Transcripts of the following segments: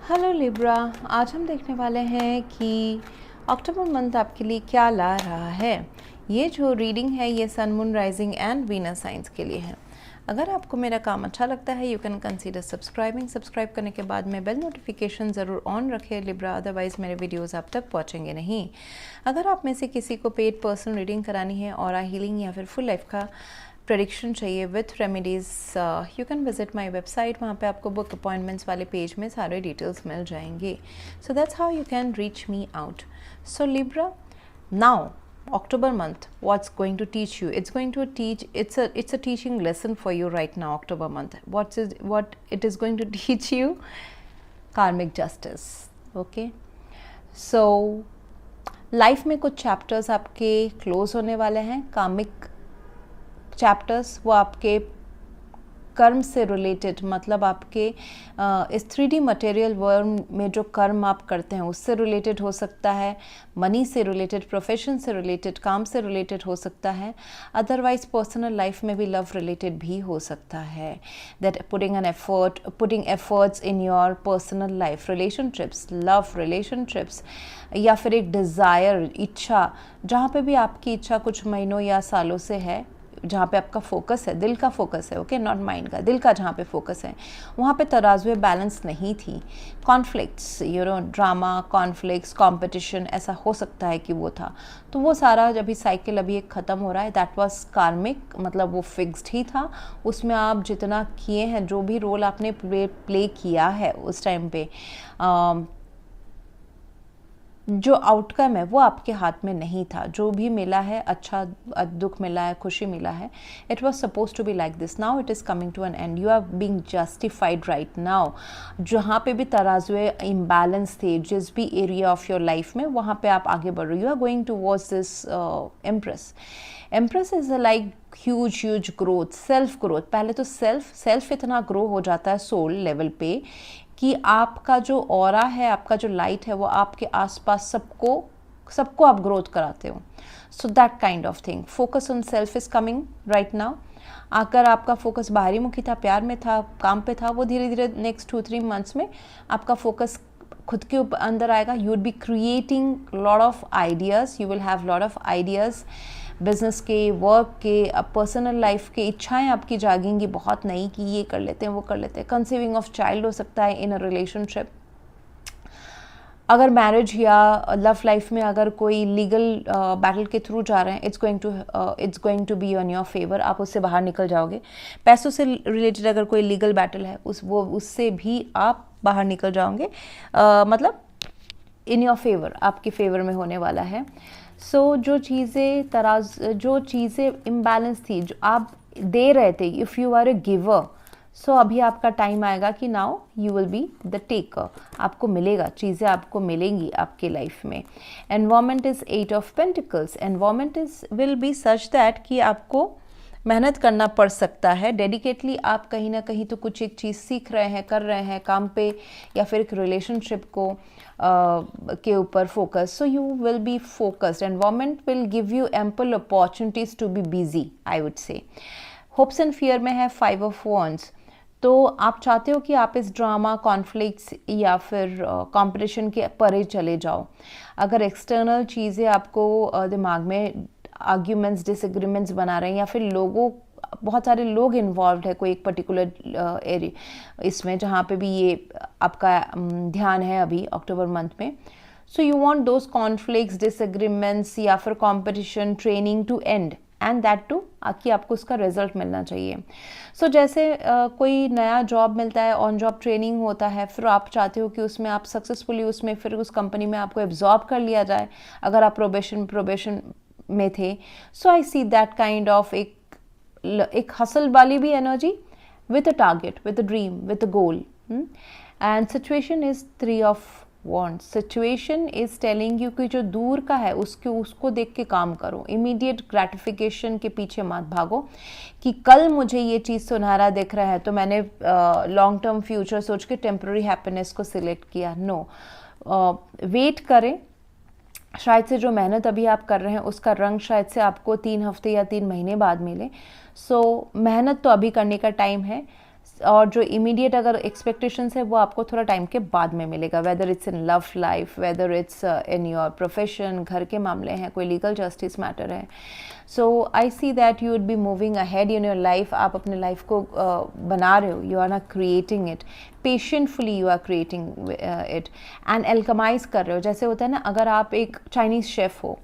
Hello Libra, आज हम देखने वाले हैं कि अक्टूबर मंथ आपके लिए क्या ला रहा है। ये जो रीडिंग है ये sun, moon, rising and Venus science के लिए है। अगर आपको मेरा काम अच्छा लगता है यू कैन कंसीडर सब्सक्राइब करने के बाद में बेल नोटिफिकेशन ज़रूर ऑन रखें लिब्रा, अदरवाइज़ मेरे वीडियोस आप तक पहुंचेंगे नहीं। अगर आप में से किसी को पेड पर्सनल रीडिंग करानी है और हीलिंग या फिर फुल लाइफ का प्रेडिक्शन चाहिए with remedies, you can visit my website. वहाँ पे आपको बुक अपॉइंटमेंट्स वाले पेज में सारे डिटेल्स मिल जाएंगे। So that's how you can reach me out. So Libra, now October month, what's going to teach you? It's a teaching lesson for you right now. October month, what it is going to teach you? Karmic justice. Okay, so life में कुछ chapters आपके close होने वाले हैं। कार्मिक chapters वो आपके कर्म से रिलेटेड, मतलब आपके इस 3D मटेरियल वर्ल्ड में जो कर्म आप करते हैं उससे रिलेटेड हो सकता है, मनी से रिलेटेड, प्रोफेशन से रिलेटेड, काम से रिलेटेड हो सकता है। अदरवाइज पर्सनल लाइफ में भी लव रिलेटेड भी हो सकता है। That putting efforts in your personal life, relationships, love relationships, या फिर एक डिज़ायर, इच्छा, जहाँ पे भी आपकी इच्छा कुछ महीनों या सालों से है, जहाँ पे आपका फोकस है, दिल का फोकस है, ओके, नॉट माइंड का, दिल का जहाँ पे फोकस है वहाँ पे तराजू बैलेंस नहीं थी। कॉन्फ्लिक्ट्स, ड्रामा, कॉन्फ्लिक्ट्स, कंपटीशन, ऐसा हो सकता है कि वो था। तो वो सारा जब भी साइकिल अभी एक ख़त्म हो रहा है, दैट वाज कार्मिक, मतलब वो फिक्स्ड ही था। उसमें आप जितना किए हैं, जो भी रोल आपने प्ले किया है उस टाइम पे, जो आउटकम है वो आपके हाथ में नहीं था। जो भी मिला है, अच्छा दुख मिला है, खुशी मिला है, it was suppose to be like this, now it is coming to an end, you are being justified right now. जहाँ पे भी तराजुए इम्बैलेंस थे जिस भी एरिया ऑफ योर लाइफ में, वहाँ पे आप आगे बढ़ रहे हो। You are going towards this empress is like huge growth, self growth. पहले तो सेल्फ इतना ग्रो हो जाता है सोल लेवल पे कि आपका जो ऑरा है, आपका जो लाइट है, वो आपके आसपास सबको आप ग्रोथ कराते हो। So that kind of thing, focus on self is coming right now. अगर आपका फोकस बाहरी मुखी था, प्यार में था, काम पे था, वो धीरे धीरे नेक्स्ट 2-3 मंथ्स में आपका फोकस खुद के अंदर आएगा। You will be creating lot of ideas, you will have lot of ideas, business के, वर्क के, पर्सनल लाइफ के। इच्छाएं आपकी जागेंगी बहुत नई कि ये कर लेते हैं, वो कर लेते हैं। कंसीविंग ऑफ चाइल्ड हो सकता है इन अ रिलेशनशिप। अगर मैरिज या लव लाइफ में अगर कोई लीगल बैटल के थ्रू जा रहे हैं, it's going to be on your favour, आप उससे बाहर निकल जाओगे। पैसों से रिलेटेड अगर कोई लीगल बैटल है, उससे भी आप बाहर निकल जाओगे, मतलब इन योर फेवर, आपके फेवर में होने वाला है। सो जो चीज़ें इम्बैलेंस थी, जो आप दे रहे थे, if you are a giver, so अभी आपका टाइम आएगा कि now you will be the taker. आपको मिलेगा, चीज़ें आपको मिलेंगी आपके लाइफ में। Environment is 8 of pentacles. Environment will be such that कि आपको मेहनत करना पड़ सकता है। डेडिकेटली आप कहीं ना कहीं तो कुछ एक चीज़ सीख रहे हैं, कर रहे हैं, काम पे या फिर एक रिलेशनशिप को के ऊपर focus. So you will be focused. Environment will give you ample opportunities to be busy, I would say. Hopes and fear में है 5 ऑफ वॉन्ड्स। तो आप चाहते हो कि आप इस ड्रामा, कॉन्फ्लिक्ट्स या फिर कंपटीशन के परे चले जाओ। अगर एक्सटर्नल चीज़ें आपको दिमाग में आर्ग्यूमेंट्स, डिसएग्रीमेंट्स बना रहे हैं, या फिर बहुत सारे लोग इन्वॉल्व है कोई एक पर्टिकुलर एरिया इसमें, जहाँ पे भी ये आपका ध्यान है अभी अक्टूबर मंथ में। So you want those conflicts, disagreements या फिर competition, training to end, and that too कि आपको उसका रिजल्ट मिलना चाहिए। सो जैसे कोई नया जॉब मिलता है, ऑन जॉब ट्रेनिंग होता है, फिर आप चाहते हो कि उसमें आप सक्सेसफुली उसमें फिर उस कंपनी में आपको एब्जॉर्ब कर लिया जाए अगर आप प्रोबेशन में थे। सो I see that kind of एक हसल वाली भी energy with a target, with a dream, with a goal. And situation is 3 of wands. Situation is telling you कि जो दूर का है उसको देख के काम करो। इमीडिएट ग्रेटिफिकेशन के पीछे मत भागो कि कल मुझे ये चीज़ सुनहरा दिख रहा है तो मैंने लॉन्ग टर्म फ्यूचर सोच के टेम्प्रेरी हैप्पीनेस को सिलेक्ट किया। नो, वेट करें। शायद से जो मेहनत अभी आप कर रहे हैं उसका रंग शायद से आपको 3 हफ्ते या 3 महीने बाद मिले। सो मेहनत तो अभी करने का टाइम है। और जो इमीडिएट अगर एक्सपेक्टेशंस है वो आपको थोड़ा टाइम के बाद में मिलेगा, whether it's in love life, whether it's in your profession, घर के मामले हैं, कोई लीगल जस्टिस मैटर है. So I see that you would be moving ahead in your life. आप अपने लाइफ को बना रहे हो, you are not creating it, patiently you are creating it and alchemise कर रहे हो. जैसे होता है ना, अगर आप एक चाइनीज़ शेफ़ हो,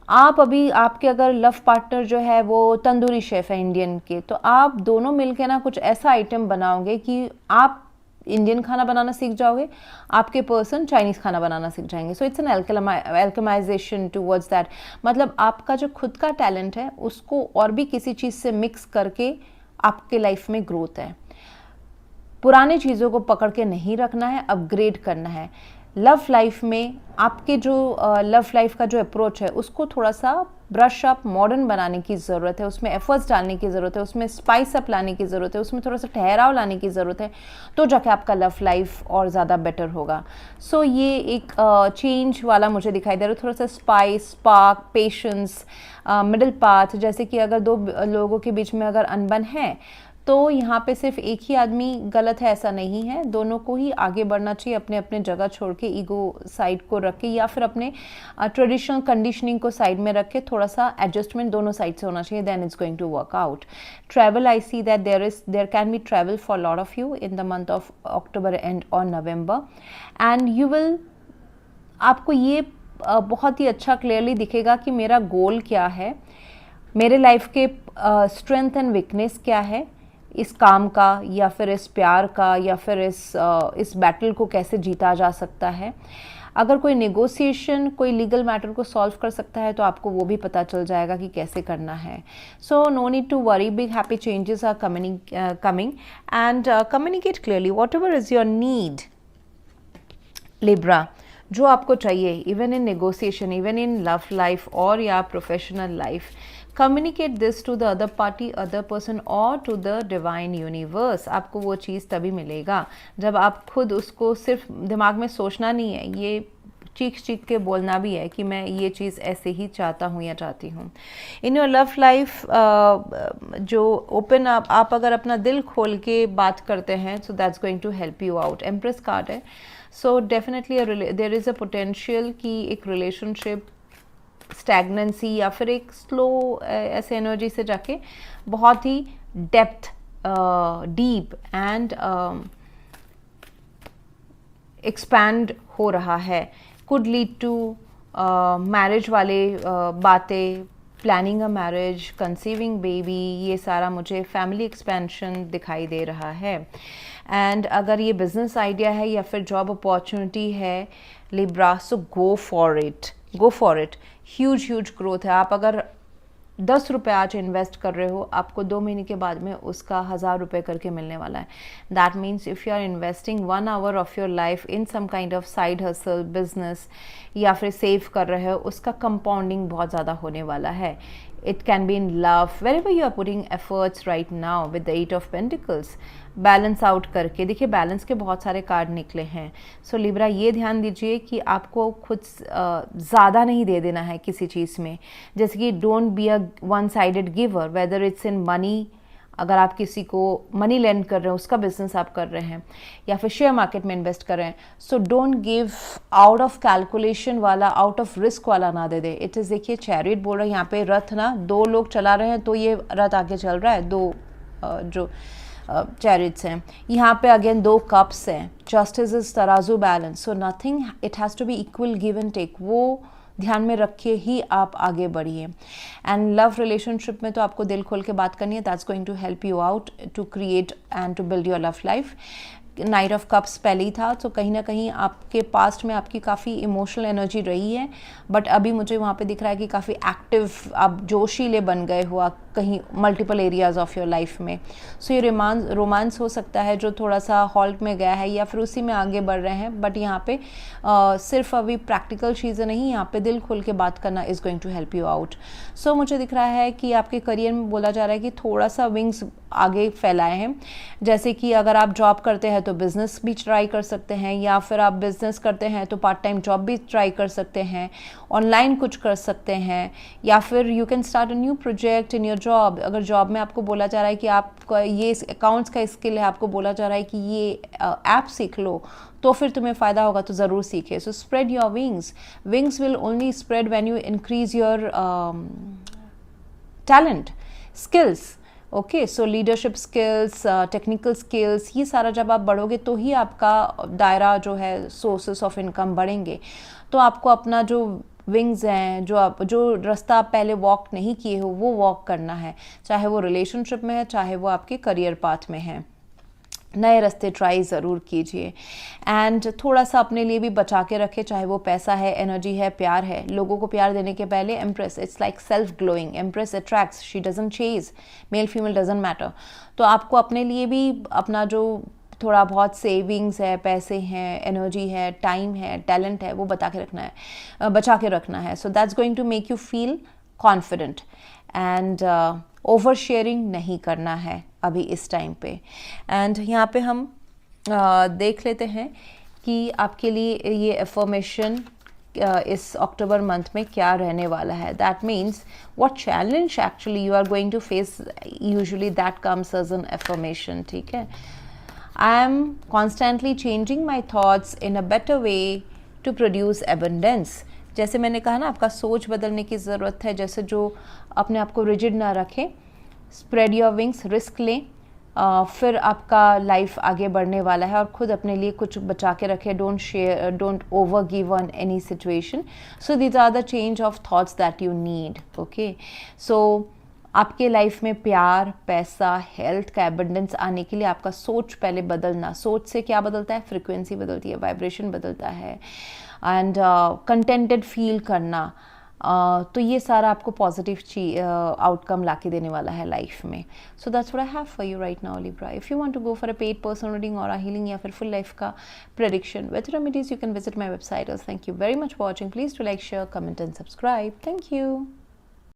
आप अभी आपके अगर लव पार्टनर जो है वो तंदूरी शेफ़ है इंडियन के, तो आप दोनों मिलके ना कुछ ऐसा आइटम बनाओगे कि आप इंडियन खाना बनाना सीख जाओगे, आपके पर्सन चाइनीज़ खाना बनाना सीख जाएंगे. So it's an alchemisation towards that. मतलब आपका जो खुद का टैलेंट है उसको और भी किसी चीज़ से मिक्स करके आपके लाइफ में ग्रोथ है. पुरानी चीज़ों को पकड़ के नहीं रखना है, अपग्रेड करना है. लव लाइफ में आपके जो लव लाइफ का जो अप्रोच है उसको थोड़ा सा ब्रश अप, मॉडर्न बनाने की ज़रूरत है, उसमें एफर्ट्स डालने की ज़रूरत है, उसमें स्पाइस अप लाने की ज़रूरत है, उसमें थोड़ा सा ठहराव लाने की ज़रूरत है, तो जाके आपका लव लाइफ और ज़्यादा बेटर होगा. सो ये एक चेंज वाला मुझे दिखाई दे रहा है, थोड़ा सा spice, spark, patience, middle path. जैसे कि अगर दो लोगों के बीच में अगर अनबन है तो यहाँ पे सिर्फ एक ही आदमी गलत है ऐसा नहीं है, दोनों को ही आगे बढ़ना चाहिए, अपने अपने जगह छोड़ के, ईगो साइड को रख के या फिर अपने ट्रेडिशनल कंडीशनिंग को साइड में रख के थोड़ा सा एडजस्टमेंट दोनों साइड से होना चाहिए. Then it's going to work out. Travel, I see that there can be travel for lot of you in the month of October and और नवंबर, एंड यू विल, आपको ये बहुत ही अच्छा क्लियरली दिखेगा कि मेरा गोल क्या है, मेरे लाइफ के स्ट्रेंथ एंड वीकनेस क्या है, इस काम का या फिर इस प्यार का या फिर इस बैटल को कैसे जीता जा सकता है. अगर कोई नेगोशिएशन, कोई लीगल मैटर को सॉल्व कर सकता है तो आपको वो भी पता चल जाएगा कि कैसे करना है. So no need to worry, big happy changes are coming and communicate clearly whatever is your need. Libra, जो आपको चाहिए, even in negotiation, even in love life और या professional life, communicate this to the other party, other person or to the divine universe. आपको वो चीज़ तभी मिलेगा जब आप खुद उसको सिर्फ दिमाग में सोचना नहीं है, ये चीख के बोलना भी है कि मैं ये चीज़ ऐसे ही चाहता हूँ या चाहती हूँ. इन योर लव लाइफ जो ओपन आप अगर अपना दिल खोल के बात करते हैं, so that's going to help you out. Empress card है, so definitely there is a potential कि एक रिलेशनशिप स्टैग्नेंसी या फिर एक स्लो ऐसे एनर्जी से जाके बहुत ही डेप्थ, डीप एंड एक्सपैंड हो रहा है. कुड लीड टू मैरिज वाले बातें, planning a marriage, conceiving baby, ये सारा मुझे फैमिली एक्सपेंशन दिखाई दे रहा है. एंड अगर ये बिजनेस आइडिया है या फिर जॉब अपॉर्चुनिटी है Libra, so go for it. Huge growth है. आप अगर 10 रुपये आज इन्वेस्ट कर रहे हो, आपको 2 महीने के बाद में उसका 1000 रुपये करके मिलने वाला है. That means if you are investing 1 hour of your life in some kind of side hustle business या फिर सेव कर रहे हो, उसका कंपाउंडिंग बहुत ज़्यादा होने वाला है. It can be in love, wherever you are putting efforts right now with the 8 of Pentacles. Balance out करके देखिए, बैलेंस के बहुत सारे कार्ड निकले हैं. सो लिब्रा, ये ध्यान दीजिए कि आपको खुद ज़्यादा नहीं दे देना है किसी चीज़ में. जैसे कि don't be a one sided giver, weather it's in money, अगर आप किसी को मनी लेंड कर रहे हैं, उसका बिजनेस आप कर रहे हैं या फिर शेयर मार्केट में इन्वेस्ट कर रहे हैं, so don't give out of calculation वाला, आउट ऑफ रिस्क वाला ना दे दे. इट इज़, देखिए चैरियट बोल रहे हैं यहाँ पे, रथ ना 2 लोग चला रहे हैं तो ये रथ आगे चल रहा है, 2 जो चैरिट्स हैं. यहाँ पे अगेन 2 कप्स हैं, जस्टिस इज तराजू, balance. So nothing, it has to be equal, give and take. वो ध्यान में रखिए ही आप आगे बढ़िए. एंड लव रिलेशनशिप में तो आपको दिल खोल के बात करनी है. That's going to help you out to create and to build your love life. Knight of cups पहले ही था, तो कहीं ना कहीं आपके पास्ट में आपकी काफ़ी इमोशनल एनर्जी रही है, बट अभी मुझे वहाँ पे दिख रहा है कि काफ़ी एक्टिव, आप जोशीले बन गए हो आप कहीं multiple areas of your life में. सो ये रोमांस हो सकता है जो थोड़ा सा हॉल्ट में गया है या फिर उसी में आगे बढ़ रहे हैं, बट यहाँ पे सिर्फ अभी प्रैक्टिकल चीज़ें नहीं, यहाँ पे दिल खोल के बात करना is going to help you out. So मुझे दिख रहा है कि आपके करियर में बोला जा रहा है कि थोड़ा सा विंग्स आगे फैलाए हैं. जैसे कि अगर आप जॉब करते हैं है तो बिज़नेस भी ट्राई कर सकते हैं, या फिर आप बिज़नेस करते हैं तो पार्ट टाइम जॉब भी ट्राई कर सकते हैं, ऑनलाइन कुछ कर सकते हैं, या फिर you can start a new project in your job. अगर जॉब में आपको बोला जा रहा है कि आपका ये अकाउंट्स का स्किल है, आपको बोला जा रहा है कि ये ऐप सीख लो तो फिर तुम्हें फ़ायदा होगा, तो ज़रूर सीखे। So spread your wings. Wings will only spread when you increase your talent, skills. Okay, so leadership skills, technical skills, ये सारा जब आप बढ़ोगे तो ही आपका दायरा जो है सोर्सेस ऑफ इनकम बढ़ेंगे। तो आपको अपना जो विंग्स हैं, जो रास्ता आप पहले वॉक नहीं किए हो वो वॉक करना है, चाहे वो रिलेशनशिप में है, चाहे वो आपके करियर पाथ में है। नए रास्ते ट्राई ज़रूर कीजिए एंड थोड़ा सा अपने लिए भी बचा के रखें, चाहे वो पैसा है, एनर्जी है, प्यार है। लोगों को प्यार देने के पहले empress, it's like self glowing, empress attracts, she doesn't chase, male female doesn't matter. तो आपको अपने लिए भी अपना जो थोड़ा बहुत सेविंग्स है, पैसे हैं, एनर्जी है, टाइम है, टैलेंट है, वो बचा के रखना है। So that's going to make you feel confident and oversharing नहीं करना है अभी इस टाइम पे। एंड यहाँ पे हम देख लेते हैं कि आपके लिए ये अफर्मेशन इस अक्टूबर मंथ में क्या रहने वाला है। That means what challenge actually you are going to face, usually that comes as an affirmation. ठीक है, I am constantly changing my thoughts in a better way to produce abundance. जैसे मैंने कहा ना, आपका सोच बदलने की ज़रूरत है। जैसे जो अपने आप को रिजिड ना रखें, स्प्रेड योर विंग्स, रिस्क लें, फिर आपका लाइफ आगे बढ़ने वाला है। और ख़ुद अपने लिए कुछ बचा के रखें, don't over give on any situation. So these are the change of thoughts that you need. Okay, so आपके लाइफ में प्यार, पैसा, हेल्थ का एबंडेंस आने के लिए आपका सोच पहले बदलना। सोच से क्या बदलता है? फ्रिक्वेंसी बदलती है, वाइब्रेशन बदलता है एंड कंटेंटेड फील करना। तो ये सारा आपको पॉजिटिव आउटकम ला के देने वाला है लाइफ में। So that's what I have for you right now Libra. If you want to go for a paid personal reading और हीलिंग या फिर फुल लाइफ का prediction with remedies, you can visit my website. Thank you very much for watching. Please to like, share, comment and subscribe. Thank you.